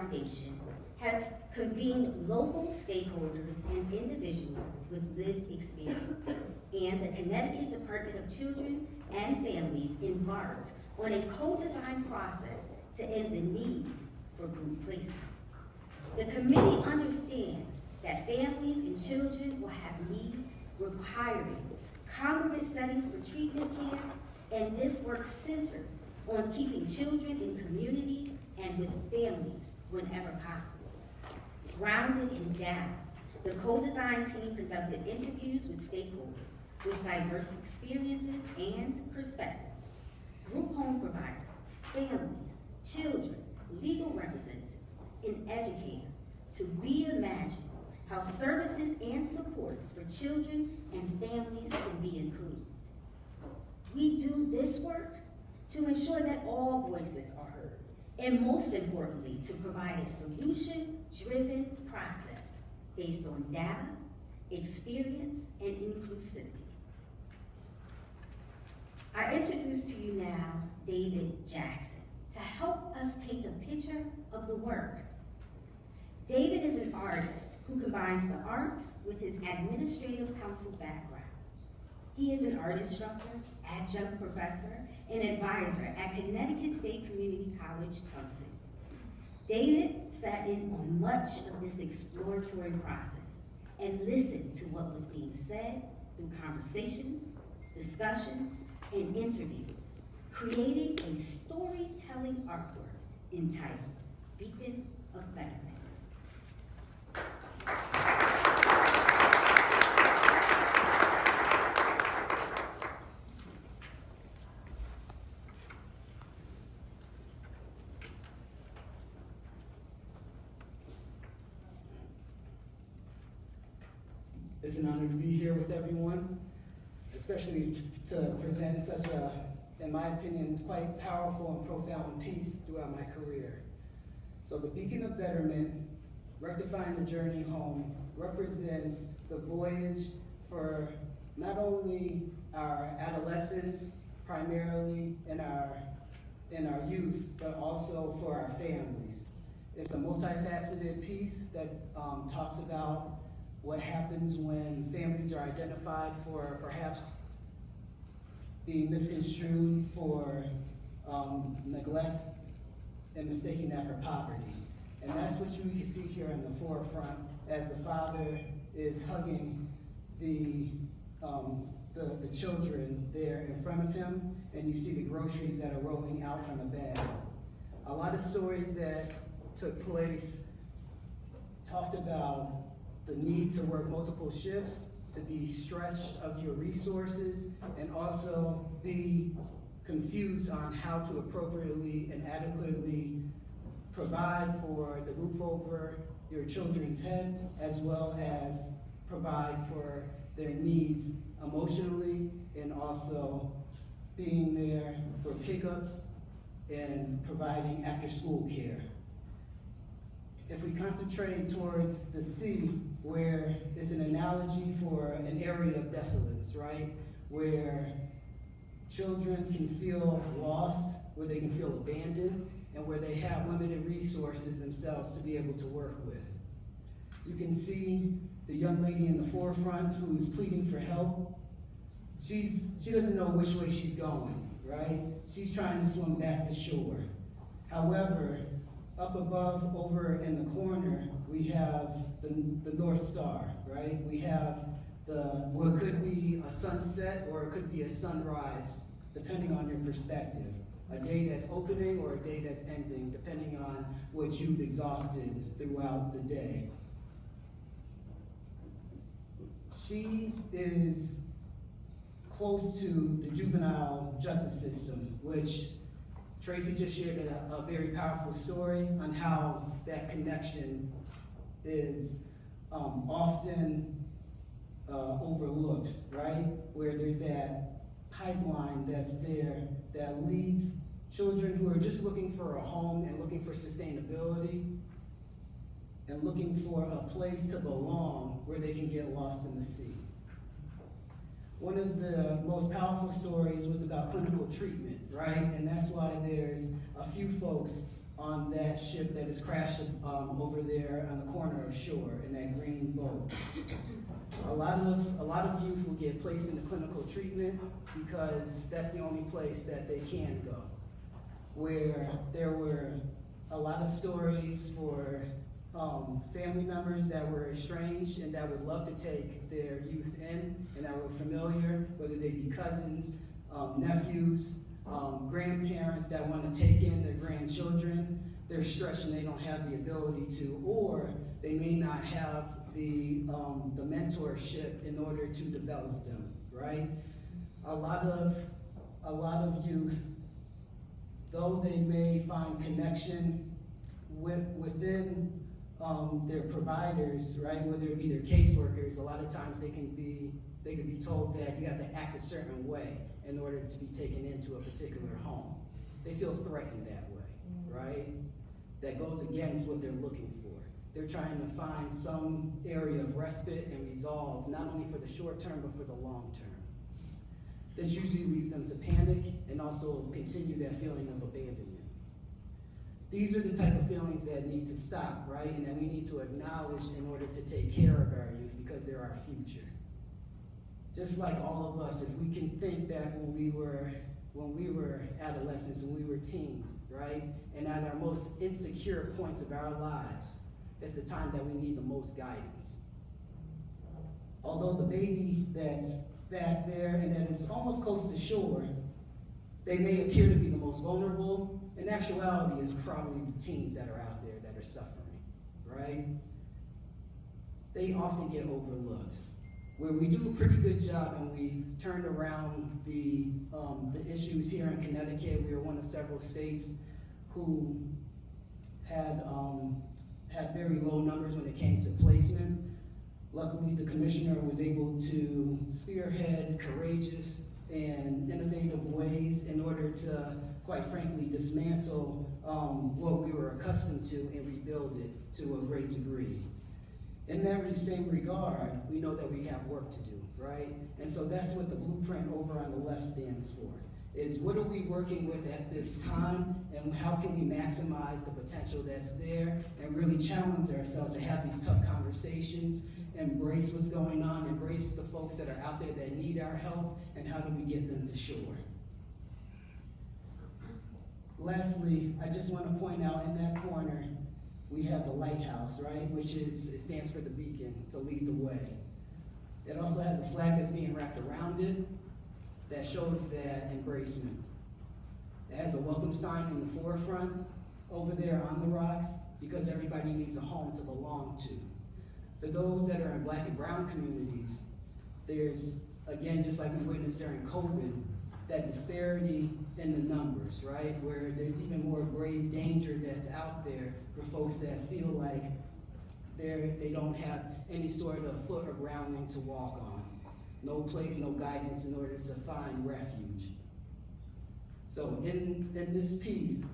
Foundation has convened local stakeholders and individuals with lived experience, and the Connecticut Department of Children and Families embarked on a co-design process to end the need for group placement. The committee understands that families and children will have needs requiring congregate settings for treatment care, and this work centers on keeping children in communities and with families whenever possible. Grounded in data, the co-design team conducted interviews with stakeholders with diverse experiences and perspectives, group home providers, families, children, legal representatives, and educators to reimagine how services and supports for children and families can be improved. We do this work to ensure that all voices are heard, and most importantly, to provide a solution-driven process based on data, experience, and inclusivity. I introduce to you now David Jackson to help us paint a picture of the work. David is an artist who combines the arts with his administrative council background. He is an art instructor, adjunct professor, and advisor at Connecticut State Community College, Tufts. David sat in on much of this exploratory process and listened to what was being said through conversations, discussions, and interviews, creating a storytelling artwork entitled Beacon of Betterment. It's an honor to be here with everyone, especially to present such a, in my opinion, quite powerful and profound piece throughout my career. So the Beacon of Betterment, Rectifying the Journey Home, represents the voyage for not only our adolescents, primarily in our youth, but also for our families. It's a multifaceted piece that talks about what happens when families are identified for perhaps being misconstrued for neglect and mistaking that for poverty. And that's what you can see here in the forefront as the father is hugging the children there in front of him, and you see the groceries that are rolling out from the bag. A lot of stories that took place talked about the need to work multiple shifts, to be stretched of your resources, and also be confused on how to appropriately and adequately provide for the roof over your children's head, as well as provide for their needs emotionally, and also being there for pickups and providing after-school care. If we concentrate towards the sea, where it's an analogy for an area of desolence, right? Where children can feel lost, where they can feel abandoned, and where they have limited resources themselves to be able to work with. You can see the young lady in the forefront who's pleading for help. She doesn't know which way she's going, right? She's trying to swim back to shore. However, up above, over in the corner, we have the North Star, right? We have what could be a sunset or it could be a sunrise, depending on your perspective. A day that's opening or a day that's ending, depending on what you've exhausted throughout the day. She is close to the juvenile justice system, which Tracy just shared a very powerful story on how that connection is often overlooked, right? Where there's that pipeline that's there that leads children who are just looking for a home and looking for sustainability and looking for a place to belong where they can get lost in the sea. One of the most powerful stories was about clinical treatment, right? And that's why there's a few folks on that ship that is crashed over there on the corner of shore in that green boat. A lot of youth will get placed into clinical treatment because that's the only place that they can go. Where there were a lot of stories for family members that were estranged and that would love to take their youth in and that were familiar, whether they be cousins, nephews, grandparents that want to take in their grandchildren. They're stretched and they don't have the ability to, or they may not have the mentorship in order to develop them, right? A lot of youth, though they may find connection within their providers, right? Whether it be their caseworkers, a lot of times they can be told that you have to act a certain way in order to be taken into a particular home. They feel threatened that way, right? That goes against what they're looking for. They're trying to find some area of respite and resolve, not only for the short term, but for the long term. This usually leads them to panic and also continue that feeling of abandonment. These are the type of feelings that need to stop, right? And that we need to acknowledge in order to take care of our youth because they're our future. Just like all of us, if we can think back when we were adolescents and we were teens, right? And at our most insecure points of our lives, it's the time that we need the most guidance. Although the baby that's back there and that is almost close to shore, they may appear to be the most vulnerable. In actuality, it's probably the teens that are out there that are suffering, right? They often get overlooked. Where we do a pretty good job and we've turned around the issues here in Connecticut. We are one of several states who had very low numbers when it came to placement. Luckily, the commissioner was able to spearhead courageous and innovative ways in order to, quite frankly, dismantle what we were accustomed to and rebuild it to a great degree. In that same regard, we know that we have work to do, right? And so that's what the blueprint over on the left stands for, is what are we working with at this time and how can we maximize the potential that's there and really challenge ourselves to have these tough conversations, embrace what's going on, embrace the folks that are out there that need our help, and how do we get them to shore. Lastly, I just want to point out in that corner, we have the lighthouse, right? It stands for the beacon, to lead the way. It also has a flag that's being wrapped around it that shows that embracement. It has a welcome sign in the forefront over there on the rocks because everybody needs a home to belong to. For those that are in Black and brown communities, there's, again, just like we witnessed during COVID, that disparity in the numbers, right? Where there's even more grave danger that's out there for folks that feel like they don't have any sort of foot or grounding to walk on. No place, no guidance in order to find refuge. So in this piece,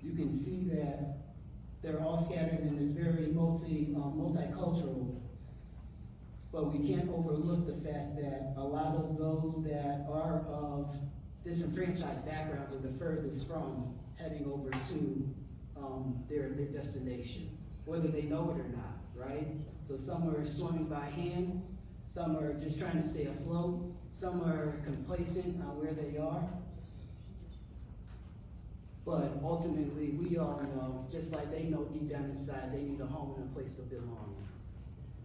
you can see that they're all scattered and it's very multicultural, but we can't overlook the fact that a lot of those that are of disenfranchised backgrounds are the furthest from heading over to their destination, whether they know it or not, right? So some are swimming by hand, some are just trying to stay afloat, some are complacent on where they are. But ultimately, we all know, just like they know deep down inside, they need a home and a place to belong.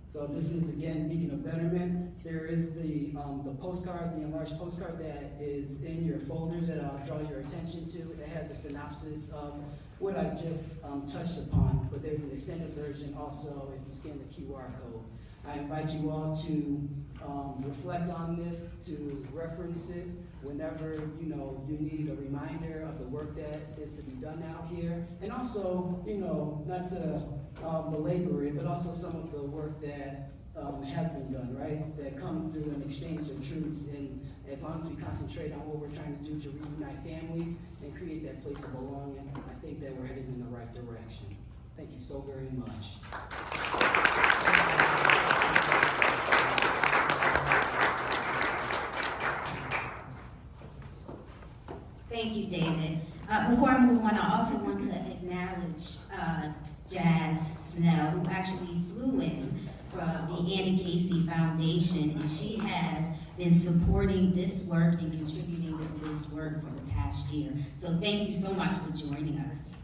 So this is, again, Beacon of Betterment. There is the postcard, the enlarged postcard that is in your folders that I'll draw your attention to. It has a synopsis of what I just touched upon, but there's an extended version also if you scan the QR code. I invite you all to reflect on this, to reference it whenever you need a reminder of the work that is to be done out here, and also not to belabor it, but also some of the work that has been done, right? That comes through an exchange of truths, and as long as we concentrate on what we're trying to do to reunite families and create that place of belonging, I think that we're heading in the right direction. Thank you so very much. Thank you, David. Before I move on, I also want to acknowledge Jazz Snell, who actually flew in from the Annie Casey Foundation, and she has been supporting this work and contributing to this work for the past year. So thank you so much for joining us.